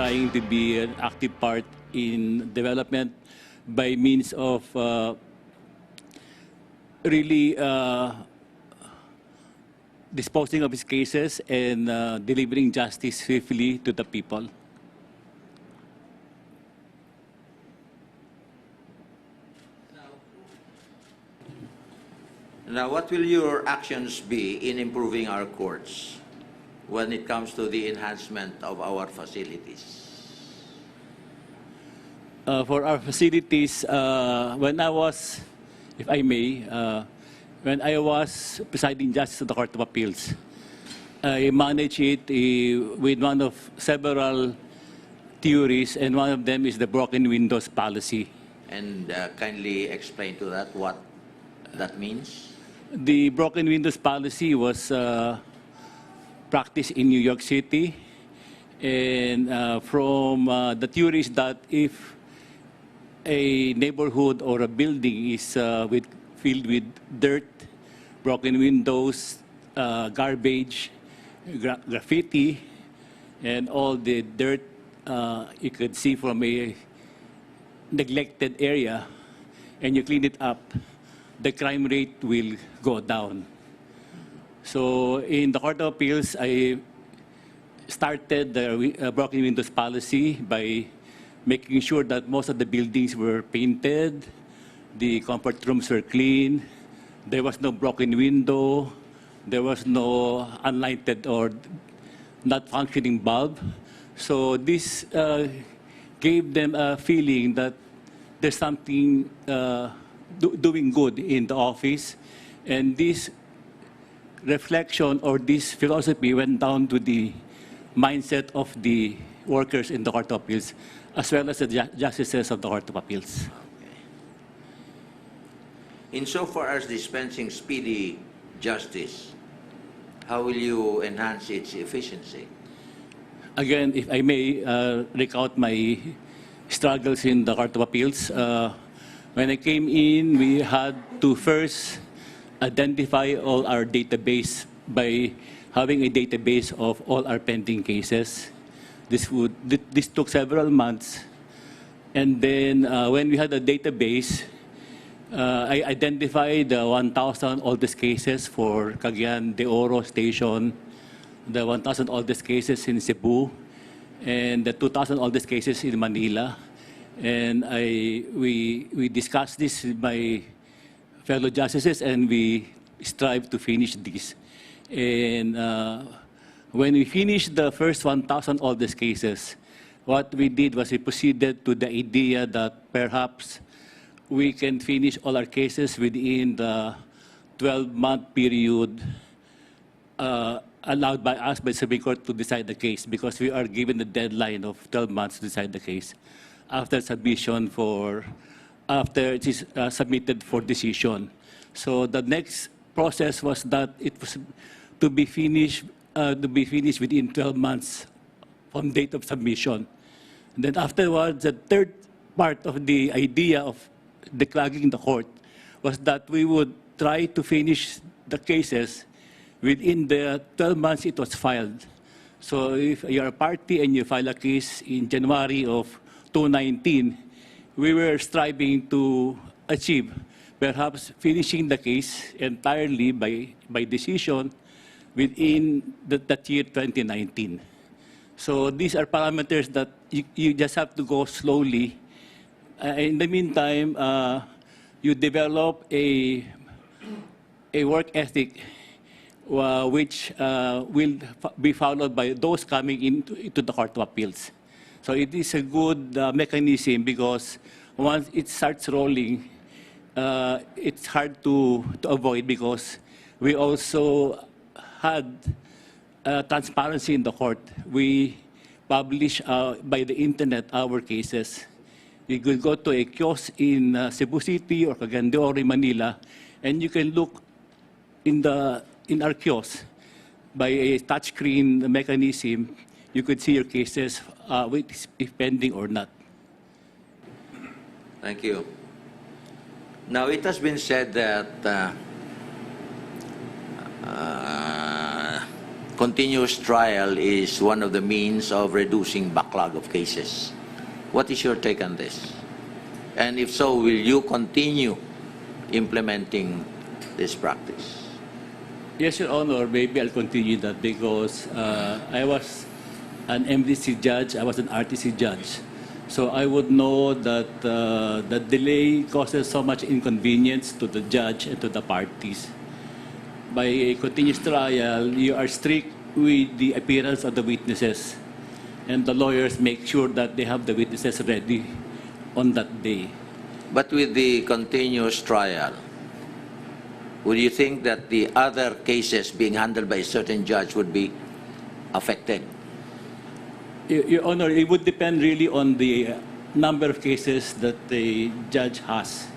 trying to be an active part in development by means of really disposing of his cases and delivering justice swiftly to the people. Now, what will your actions be in improving our courts when it comes to the enhancement of our facilities? For our facilities, when I was, if I may, when I was presiding justice of the Court of Appeals, I managed it with one of several theories, and one of them is the broken windows policy. And kindly explain to that what that means. The broken windows policy was practiced in New York City, and from the theories that if a neighborhood or a building is filled with dirt, broken windows, garbage, graffiti, and all the dirt you could see from a neglected area, and you clean it up, the crime rate will go down. So in the Court of Appeals, I started the broken windows policy by making sure that most of the buildings were painted, the comfort rooms were clean, there was no broken window, there was no unlighted or not functioning bulb. So this gave them a feeling that there's something doing good in the office, and this reflection or this philosophy went down to the mindset of the workers in the Court of Appeals, as well as the justices of the Court of Appeals. Okay. Insofar as dispensing speedy justice, how will you enhance its efficiency? Again, if I may recount my struggles in the Court of Appeals, when I came in, we had to first identify all our database by having a database of all our pending cases. This took several months. And then when we had a database, I identified the 1,000 oldest cases for Cagayan de Oro Station, the 1,000 oldest cases in Cebu, and the 2,000 oldest cases in Manila. And we discussed this with my fellow justices, and we strive to finish this. And when we finished the first 1,000 oldest cases, what we did was we proceeded to the idea that perhaps we can finish all our cases within the 12-month period allowed by us, by the Supreme Court, to decide the case, because we are given the deadline of 12 months to decide the case after submission after it is submitted for decision. So the next process was that it was to be finished within 12 months from date of submission. And then afterwards, the third part of the idea of declogging the court was that we would try to finish the cases within the 12 months it was filed. So if you're a party and you file a case in January of 2019, we were striving to achieve perhaps finishing the case entirely by decision within that year 2019. So these are parameters that you just have to go slowly. In the meantime, you develop a work ethic which will be followed by those coming into the Court of Appeals. So it is a good mechanism, because once it starts rolling, it's hard to avoid, because we also had transparency in the court. We publish by the internet our cases. You could go to a kiosk in Cebu City or Cagayan de Oro, Manila, and you can look in our kiosk by a touchscreen mechanism. You could see your cases, if pending or not. Thank you. Now, it has been said that continuous trial is one of the means of reducing backlog of cases. What is your take on this? And if so, will you continue implementing this practice? Yes, Your Honor, maybe I'll continue that because I was an MDC judge, I was an RTC judge. So I would know that the delay causes so much inconvenience to the judge and to the parties. By a continuous trial, you are strict with the appearance of the witnesses, and the lawyers make sure that they have the witnesses ready on that day. But with the continuous trial, would you think that the other cases being handled by a certain judge would be affected? Your Honor, it would depend really on the number of cases that the judge has,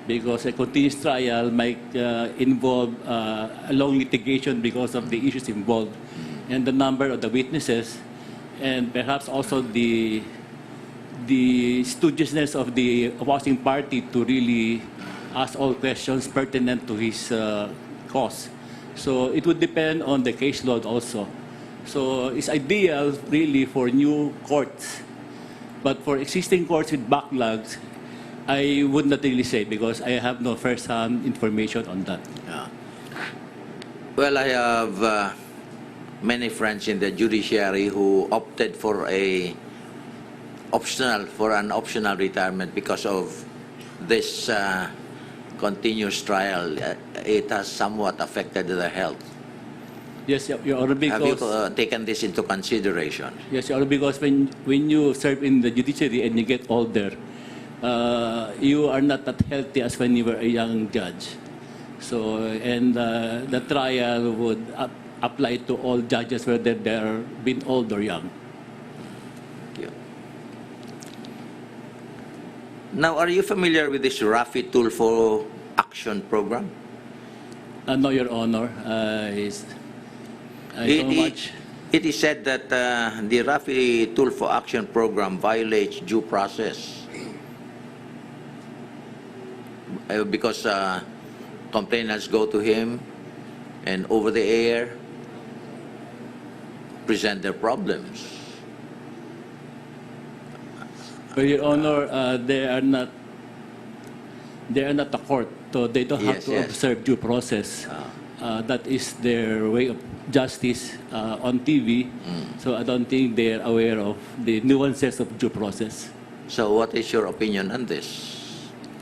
because a continuous trial might involve a long litigation because of the issues involved and the number of the witnesses, and perhaps also the studiousness of the opposing party to really ask all questions pertinent to his cause. So it would depend on the caseload also. So it's ideal really for new courts, but for existing courts with backlogs, I would not really say because I have no first-hand information on that. Yeah. Well, I have many friends in the judiciary who opted for an optional retirement because of this continuous trial. It has somewhat affected their health. Yes, Your Honor, because... Have you taken this into consideration? Yes, Your Honor, because when you serve in the judiciary and you get older, you are not that healthy as when you were a young judge. So, and the trial would apply to all judges whether they're been old or young. Thank you. Now, are you familiar with this Raffi tool for action program? No, Your Honor. I don't much. It is said that the Raffi tool for action program violates due process because complainants go to him and over the air present their problems. But Your Honor, they are not a court, so they don't have to observe due process. That is their way of justice on TV. So I don't think they're aware of the nuances of due process. So what is your opinion on this?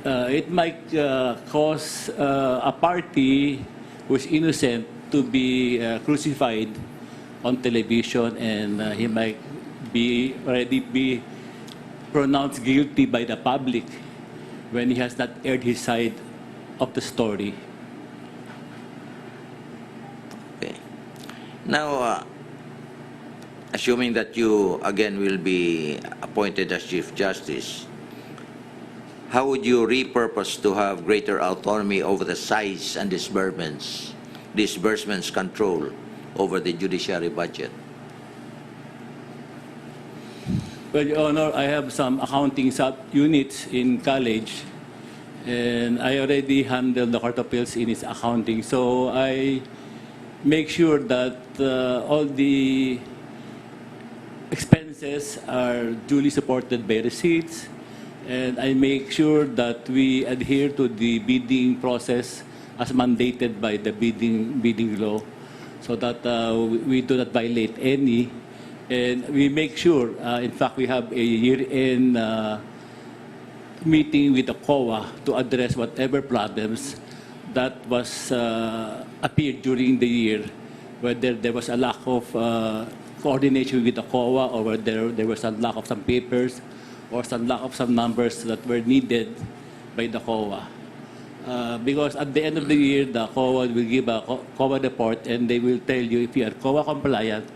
It might cause a party who's innocent to be crucified on television, and he might already be pronounced guilty by the public when he has not aired his side of the story. Okay. Now, assuming that you again will be appointed as Chief Justice, how would you repurpose to have greater autonomy over the size and disbursements control over the judiciary budget? Well, Your Honor, I have some accounting sub-units in college, and I already handle the Court of Appeals in its accounting. So I make sure that all the expenses are duly supported by receipts, and I make sure that we adhere to the bidding process as mandated by the bidding law, so that we do not violate any. And we make sure, in fact, we have a year-end meeting with the COA to address whatever problems that was appeared during the year, whether there was a lack of coordination with the COA, or whether there was a lack of some papers or some lack of some numbers that were needed by the COA. Because at the end of the year, the COA will give a COA report, and they will tell you if you are COA compliant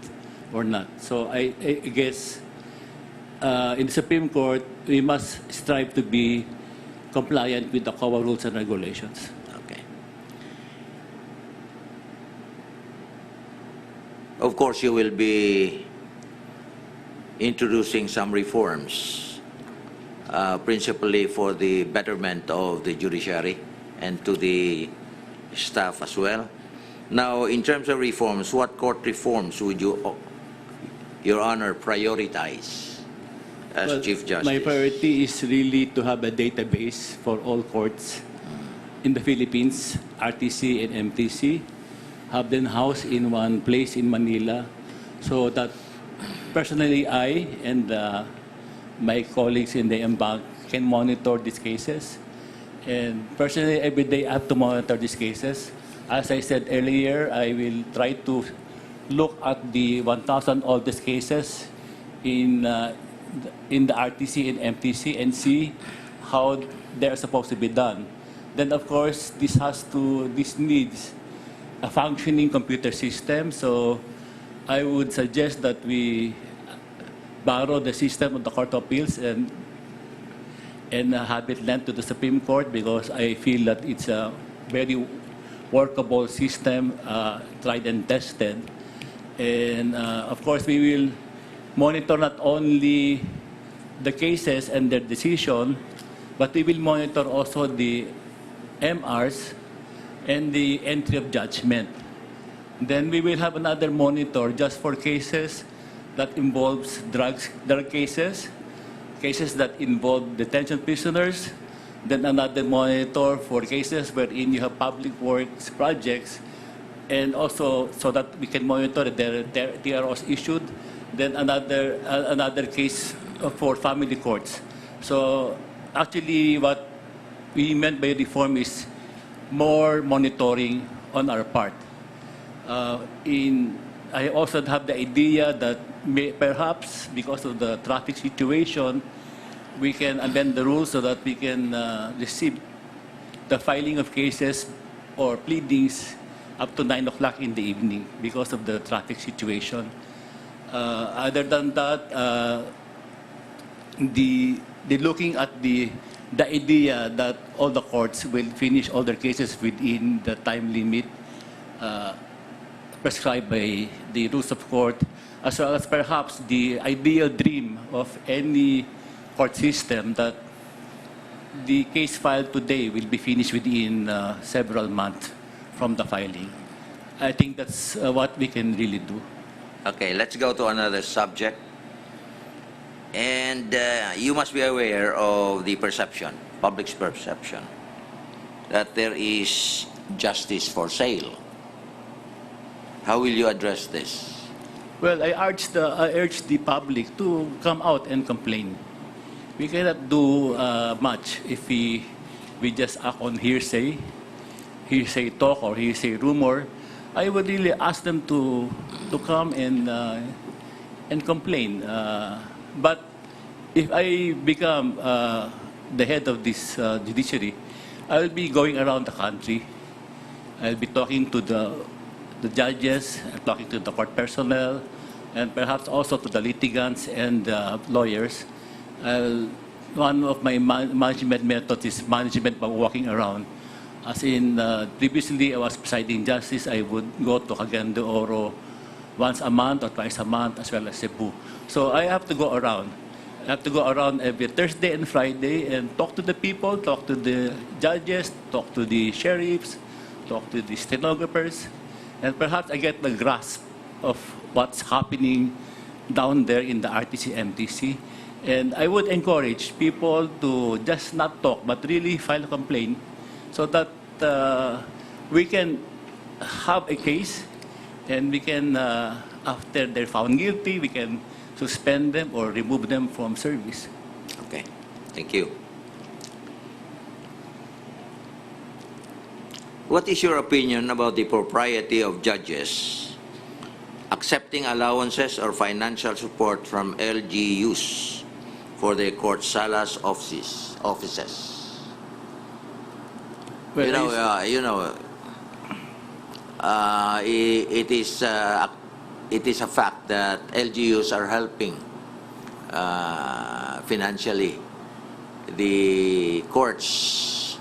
or not. So I guess in the Supreme Court, we must strive to be compliant with the COA rules and regulations. Okay. Of course, you will be introducing some reforms, principally for the betterment of the judiciary and to the staff as well. Now, in terms of reforms, what court reforms would you, Your Honor, prioritize as Well, Chief Justice? my priority is really to have a database for all courts in the Philippines, RTC and MTC, have them housed in one place in Manila, so that personally I and my colleagues in the embank can monitor these cases. And personally, every day I have to monitor these cases. As I said earlier, I will try to look at the 1,000 oldest cases in the RTC and MTC and see how they're supposed to be done. Then, of course, this needs a functioning computer system. So I would suggest that we borrow the system of the Court of Appeals and have it lent to the Supreme Court, because I feel that it's a very workable system, tried and tested. And of course, we will monitor not only the cases and their decision, but we will monitor also the MRs and the entry of judgment. Then we will have another monitor just for cases that involves drug cases, cases that involve detention prisoners, then another monitor for cases wherein you have public works projects, and also so that we can monitor their TROs issued, then another case for family courts. So actually what we meant by reform is more monitoring on our part. I also have the idea that perhaps because of the traffic situation, we can amend the rules so that we can receive the filing of cases or pleadings up to 9 o'clock in the evening because of the traffic situation. Other than that, looking at the idea that all the courts will finish all their cases within the time limit prescribed by the rules of court, as well as perhaps the ideal dream of any court system that the case filed today will be finished within several months from the filing. I think that's what we can really do. Okay, let's go to another subject. And you must be aware of the perception, public's perception, that there is justice for sale. How will you address this? Well, I urge the public to come out and complain. We cannot do much if we just act on hearsay talk or hearsay rumor. I would really ask them to come and complain. But if I become the head of this judiciary, I will be going around the country. I'll be talking to the judges, talking to the court personnel, and perhaps also to the litigants and lawyers. One of my management methods is management by walking around. As in, previously I was presiding justice, I would go to Cagayan de Oro once a month or twice a month, as well as Cebu. So I have to go around. I have to go around every Thursday and Friday and talk to the people, talk to the judges, talk to the sheriffs, talk to the stenographers, and perhaps I get the grasp of what's happening down there in the RTC, MTC. And I would encourage people to just not talk, but really file a complaint so that we can have a case and we can, after they're found guilty, we can suspend them or remove them from service. Okay, thank you. What is your opinion about the propriety of judges accepting allowances or financial support from LGUs for their court salas offices? Well, It is a fact that LGUs are helping financially the courts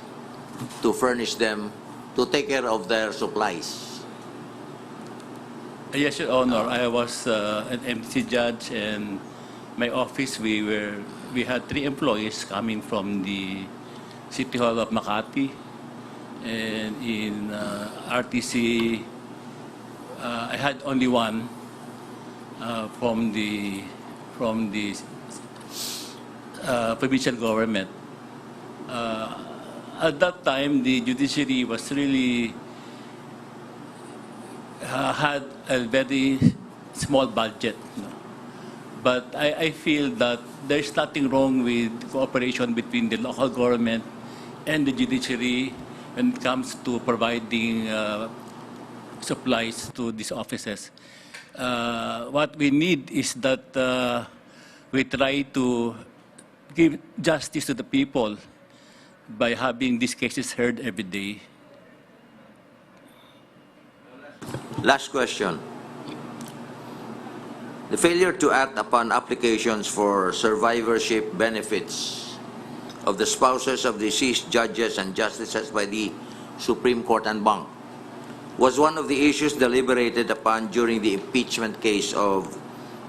to furnish them to take care of their supplies. Yes, Your Honor. I was an MC judge, and my office, we had 3 employees coming from the City Hall of Makati, and in RTC I had only one from the provincial government. At that time, the judiciary was really had a very small budget. But I feel that there's nothing wrong with cooperation between the local government and the judiciary when it comes to providing supplies to these offices. What we need is that we try to give justice to the people by having these cases heard every day. Last question. The failure to act upon applications for survivorship benefits of the spouses of deceased judges and justices by the Supreme Court en banc was one of the issues deliberated upon during the impeachment case of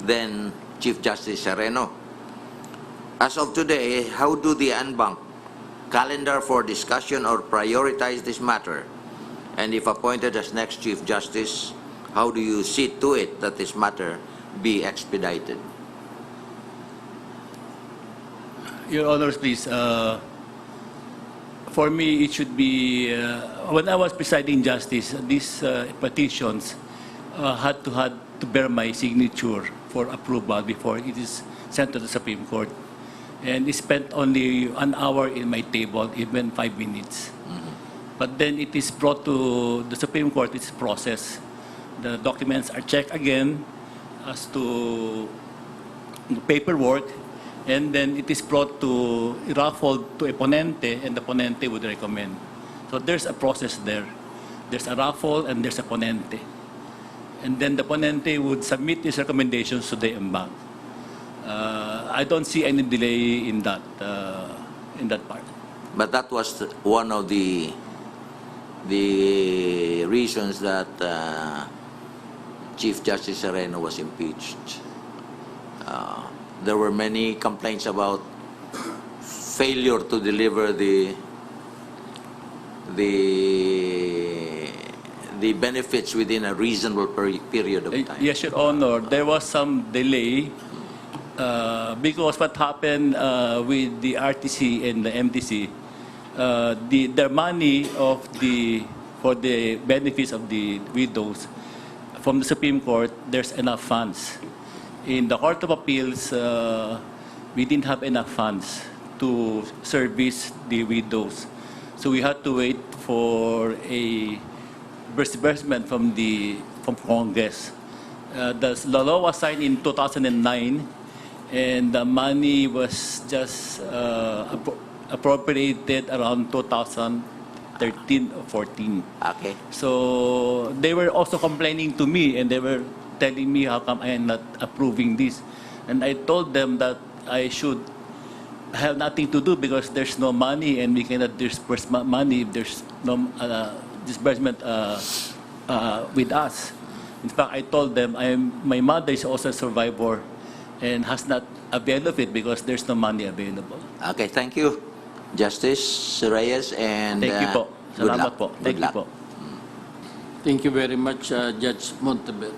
then Chief Justice Sereno. As of today, how do the en banc calendar for discussion or prioritize this matter? And if appointed as next Chief Justice, how do you see to it that this matter be expedited? Your Honors, please. For me, it should be, when I was presiding justice, these petitions had to bear my signature for approval before it is sent to the Supreme Court. And it spent only an hour in my table, even 5 minutes. But then it is brought to the Supreme Court, it's processed. The documents are checked again as to the paperwork, and then it is brought to, raffled to a ponente, and the ponente would recommend. So there's a process there. There's a raffle and there's a ponente. And then the ponente would submit his recommendations to the en banc. I don't see any delay in that part. But that was one of the reasons that Chief Justice Sereno was impeached. There were many complaints about failure to deliver the benefits within a reasonable period of time. Yes, Your Honor. There was some delay because what happened with the RTC and the MTC, the money for the benefits of the widows from the Supreme Court, there's enough funds. In the Court of Appeals, we didn't have enough funds to service the widows. So we had to wait for a disbursement from Congress. The law was signed in 2009, and the money was just appropriated around 2013 or 14. Okay. So they were also complaining to me, and they were telling me how come I am not approving this. And I told them that I should have nothing to do because there's no money, and we cannot disburse money if there's no disbursement with us. In fact, I told them my mother is also a survivor and has not availed of it because there's no money available. Okay, thank you, Justice Reyes, and Thank you po. good Salamat luck. po. Thank Good you luck. po. Thank you very much, Judge Montebet.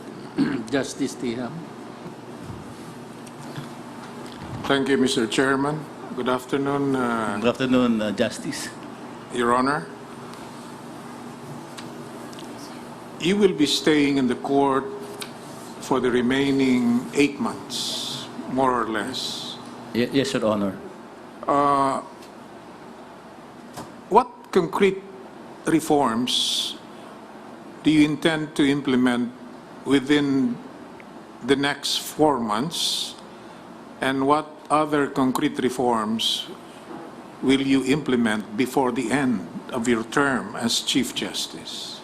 Justice Tiham. Thank you, Mr. Chairman. Good afternoon, Good afternoon, Justice. Your Honor. You will be staying in the court for the remaining 8 months, more or less. Yes, Your Honor. What concrete reforms do you intend to implement within the next 4 months? And what other concrete reforms will you implement before the end of your term as Chief Justice?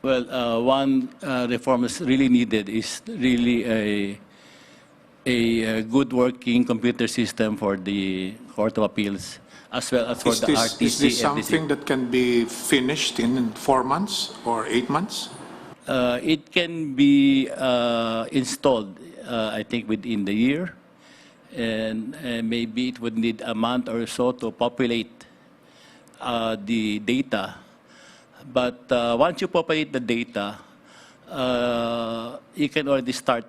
Well, one reform is really needed is really a good working computer system for the Court of Appeals as well as for the RTC. Is this and something that can be finished in 4 months or 8 months? It can be installed, I think, within the year. And maybe it would need a month or so to populate the data. But once you populate the data, you can already start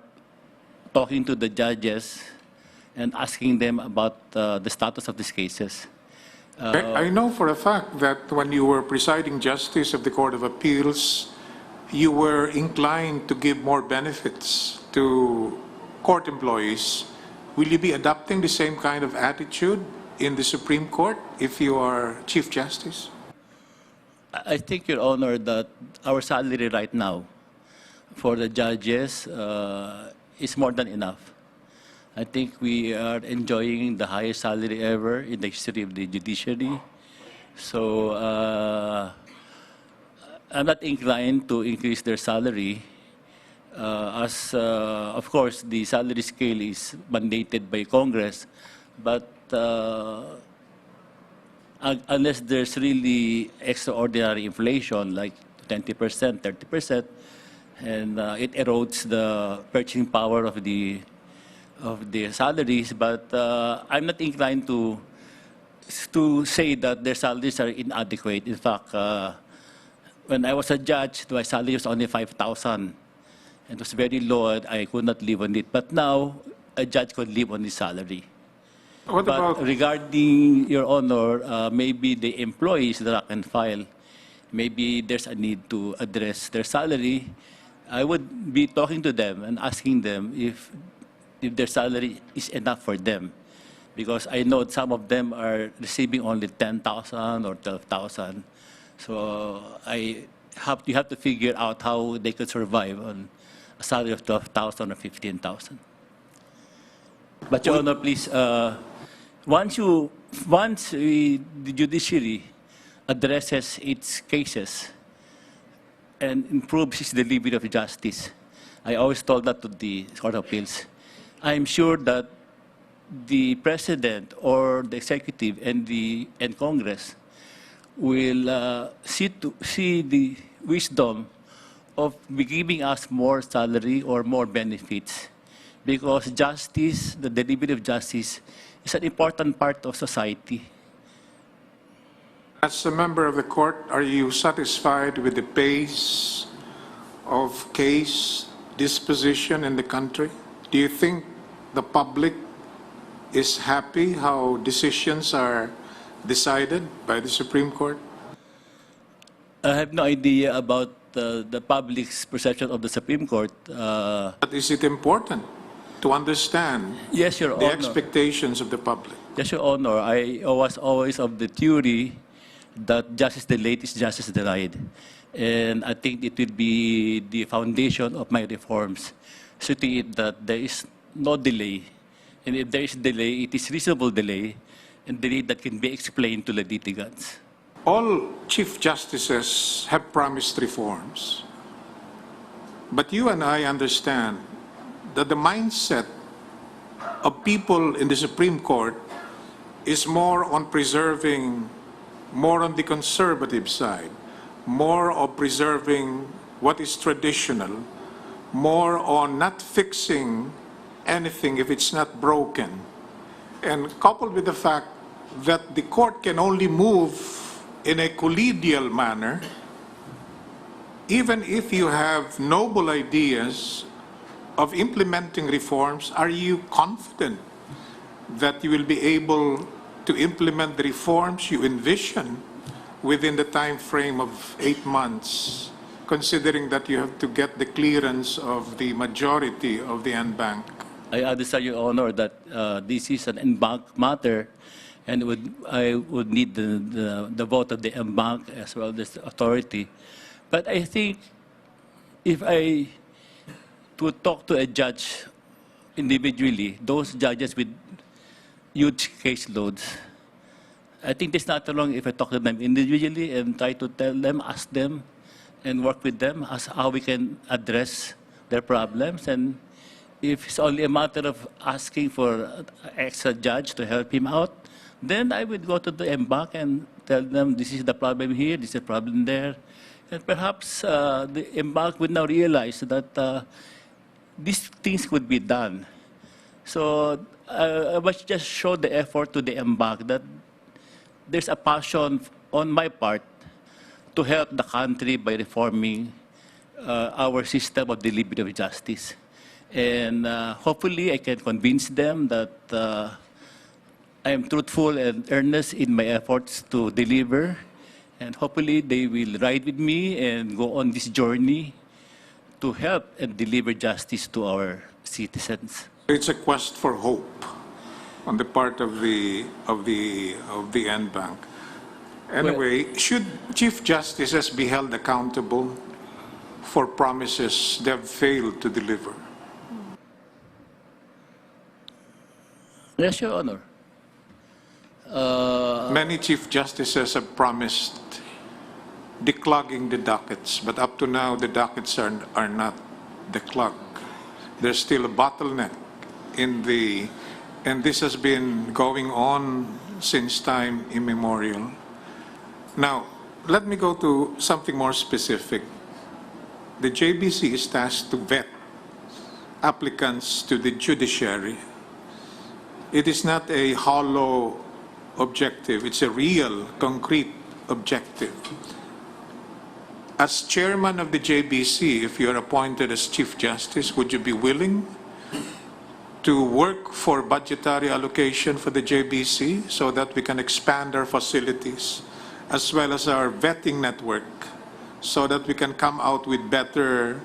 talking to the judges and asking them about the status of these cases. I know for a fact that when you were presiding justice of the Court of Appeals, you were inclined to give more benefits to court employees. Will you be adopting the same kind of attitude in the Supreme Court if you are Chief Justice? I think, Your Honor, that our salary right now for the judges is more than enough. I think we are enjoying the highest salary ever in the history of the judiciary. So I'm not inclined to increase their salary of course, the salary scale is mandated by Congress, but unless there's really extraordinary inflation, like 20%, 30%, and it erodes the purchasing power of the salaries. But I'm not inclined to say that their salaries are inadequate. In fact, when I was a judge, my salary was only 5,000. It was very low, and I could not live on it. But now, a judge could live on his salary. What But about regarding, Your Honor, maybe the employees that I can file, maybe there's a need to address their salary. I would be talking to them and asking them if their salary is enough for them. Because I know some of them are receiving only 10,000 or 12,000. So you have to figure out how they could survive on a salary of 12,000 or 15,000. But Your Honor, please, once the judiciary addresses its cases and improves its delivery of justice, I always told that to the Court of Appeals, I'm sure that the President or the Executive and Congress will see the wisdom of giving us more salary or more benefits, because justice, the delivery of justice, is an important part of society. As a member of the court, are you satisfied with the pace of case disposition in the country? Do you think the public is happy how decisions are decided by the Supreme Court? I have no idea about the public's perception of the Supreme Court. But is it important to understand Yes, Your the Honor. expectations of the public? Yes, Your Honor. I was always of the theory that justice delayed is justice denied. And I think it will be the foundation of my reforms, seeing that there is no delay. And if there is delay, it is reasonable delay, and delay that can be explained to the litigants. All Chief Justices have promised reforms. But you and I understand that the mindset of people in the Supreme Court is more on preserving, more on the conservative side, more of preserving what is traditional, more on not fixing anything if it's not broken. And coupled with the fact that the court can only move in a collegial manner, even if you have noble ideas of implementing reforms, are you confident that you will be able to implement the reforms you envision within the time frame of 8 months, considering that you have to get the clearance of the majority of the en banc? I understand, Your Honor, that this is an en banc matter, and I would need the vote of the en banc as well as the authority. But I think if I would talk to a judge individually, those judges with huge caseloads, I think there's nothing wrong if I talk to them individually and try to tell them, ask them, and work with them as how we can address their problems. And if it's only a matter of asking for an extra judge to help him out, then I would go to the en banc and tell them, this is the problem here, this is the problem there. And perhaps the en banc would now realize that these things could be done. So I must just show the effort to the en banc that there's a passion on my part to help the country by reforming our system of delivery of justice. And hopefully I can convince them that I am truthful and earnest in my efforts to deliver. And hopefully they will ride with me and go on this journey to help and deliver justice to our citizens. It's a quest for hope on the part of the NBank. Anyway, should Chief Justices be held accountable for promises they have failed to deliver? Yes, Your Honor. Many Chief Justices have promised declogging the dockets, but up to now the dockets are not declogged. There's still a bottleneck in the, and this has been going on since time immemorial. Now, let me go to something more specific. The JBC is tasked to vet applicants to the judiciary. It is not a hollow objective, it's a real, concrete objective. As chairman of the JBC, if you're appointed as Chief Justice, would you be willing to work for budgetary allocation for the JBC so that we can expand our facilities as well as our vetting network so that we can come out with better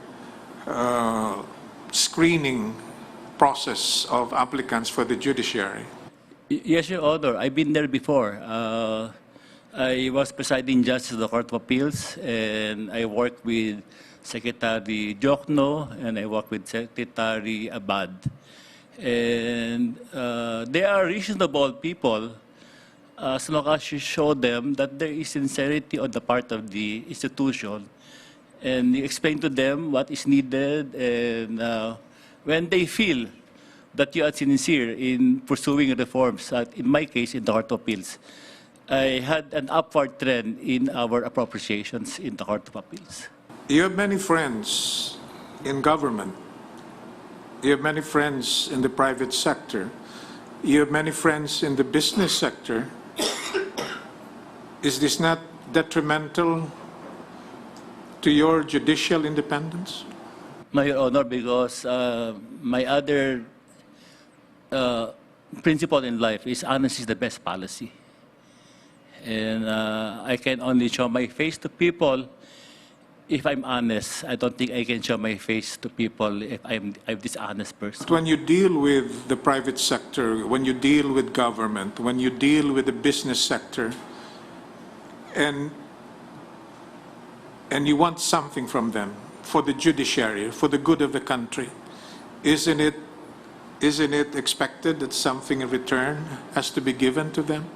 screening process of applicants for the judiciary? Yes, Your Honor. I've been there before. I was presiding judge of the Court of Appeals, and I worked with Secretary Jokno, and I worked with Secretary Abad. And they are reasonable people as long as you show them that there is sincerity on the part of the institution, and you explain to them what is needed, and when they feel that you are sincere in pursuing reforms, in my case, in the Court of Appeals, I had an upward trend in our appropriations in the Court of Appeals. You have many friends in government. You have many friends in the private sector. You have many friends in the business sector. Is this not detrimental to your judicial independence? No, Your Honor, because my other principle in life is honesty is the best policy. And I can only show my face to people if I'm honest. I don't think I can show my face to people if I'm a dishonest person. When you deal with the private sector, when you deal with government, when you deal with the business sector, and you want something from them for the judiciary, for the good of the country, isn't it expected that something in return has to be given to them?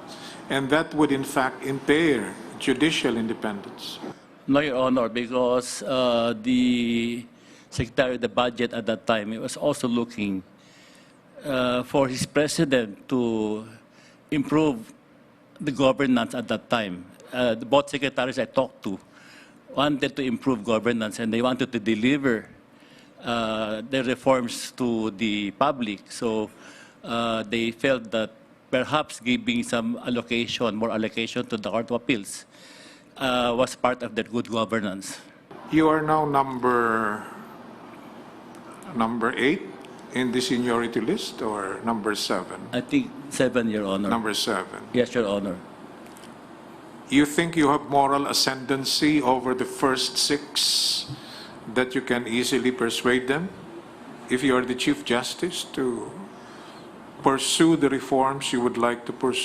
And that would in fact impair judicial independence. No, Your Honor, because the Secretary of the Budget at that time, he was also looking for his president to improve the governance at that time. Both secretaries I talked to wanted to improve governance, and they wanted to deliver the reforms to the public. So they felt that perhaps giving some allocation, more allocation to the Court of Appeals was part of their good governance. You are now number 8 in the seniority list, or number 7? I think 7, Your Honor. Number 7. Yes, Your Honor. You think you have moral ascendancy over the first 6, that you can easily persuade them, if you are the Chief Justice, to pursue the reforms you would like to pursue?